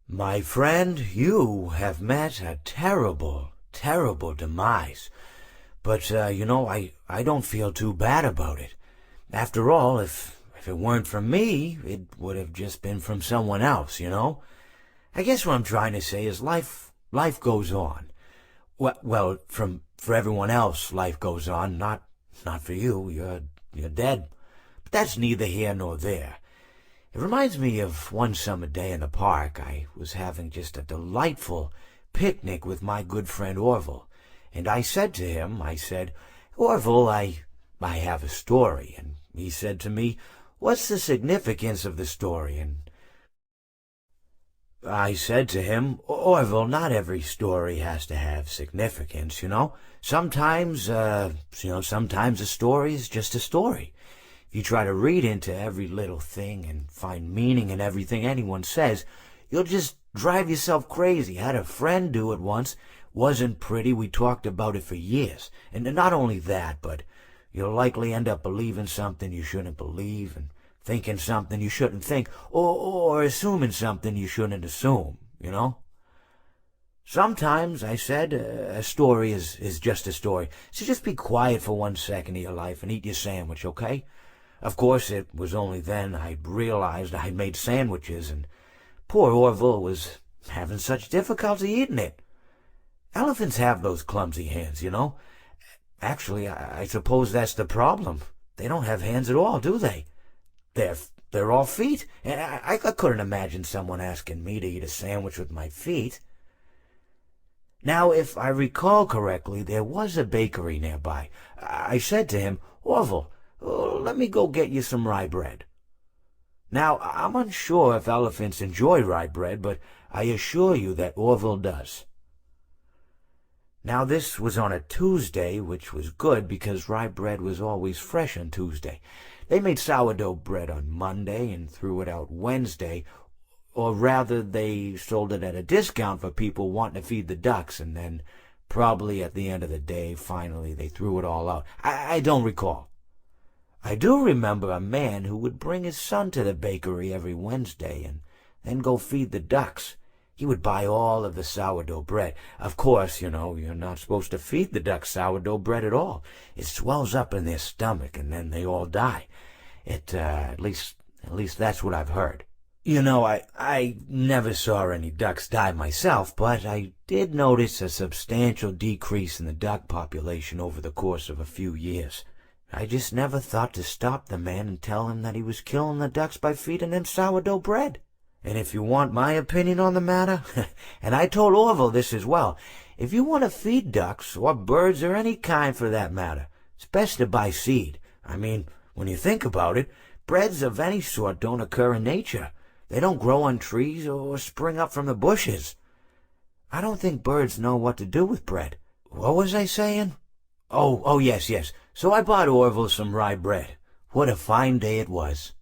My friend, you have met a terrible, terrible demise. But, I don't feel too bad about it. After all, if it weren't from me, it would have just been from someone else, you know? I guess what I'm trying to say is life goes on. Well, for everyone else, life goes on, not for you. You're dead. But that's neither here nor there. It reminds me of one summer day in the park. I was having just a delightful picnic with my good friend Orville, and I said to him, Orville, I have a story. And he said to me, what's the significance of the story? And I said to him, Orville, not every story has to have significance, you know. Sometimes a story is just a story. If you try to read into every little thing and find meaning in everything anyone says, you'll just drive yourself crazy. I had a friend do it once. Wasn't pretty. We talked about it for years. And not only that, but you'll likely end up believing something you shouldn't believe, and thinking something you shouldn't think, or assuming something you shouldn't assume, you know? Sometimes, I said, a story is just a story. So just be quiet for 1 second of your life and eat your sandwich, okay? Of course, it was only then I realized I'd made sandwiches, and poor Orville was having such difficulty eating it. Elephants have those clumsy hands, you know. Actually, I suppose that's the problem. They don't have hands at all, do they? They're all feet, and I couldn't imagine someone asking me to eat a sandwich with my feet. Now, if I recall correctly, there was a bakery nearby. I said to him, Orville, let me go get you some rye bread. Now, I'm unsure if elephants enjoy rye bread, but I assure you that Orville does. Now, this was on a Tuesday, which was good because rye bread was always fresh on Tuesday. They made sourdough bread on Monday and threw it out Wednesday, or rather they sold it at a discount for people wanting to feed the ducks, and then probably at the end of the day, finally, they threw it all out. I don't recall. I do remember a man who would bring his son to the bakery every Wednesday and then go feed the ducks. He would buy all of the sourdough bread. Of course, you're not supposed to feed the ducks sourdough bread at all. It swells up in their stomach and then they all die. At least that's what I've heard. I never saw any ducks die myself, but I did notice a substantial decrease in the duck population over the course of a few years. I just never thought to stop the man and tell him that he was killing the ducks by feeding them sourdough bread. And if you want my opinion on the matter, and I told Orville this as well, if you want to feed ducks, or birds, or any kind for that matter, it's best to buy seed. I mean, when you think about it, breads of any sort don't occur in nature. They don't grow on trees or spring up from the bushes. I don't think birds know what to do with bread. What was I saying? Oh, yes. So I bought Orville some rye bread. What a fine day it was.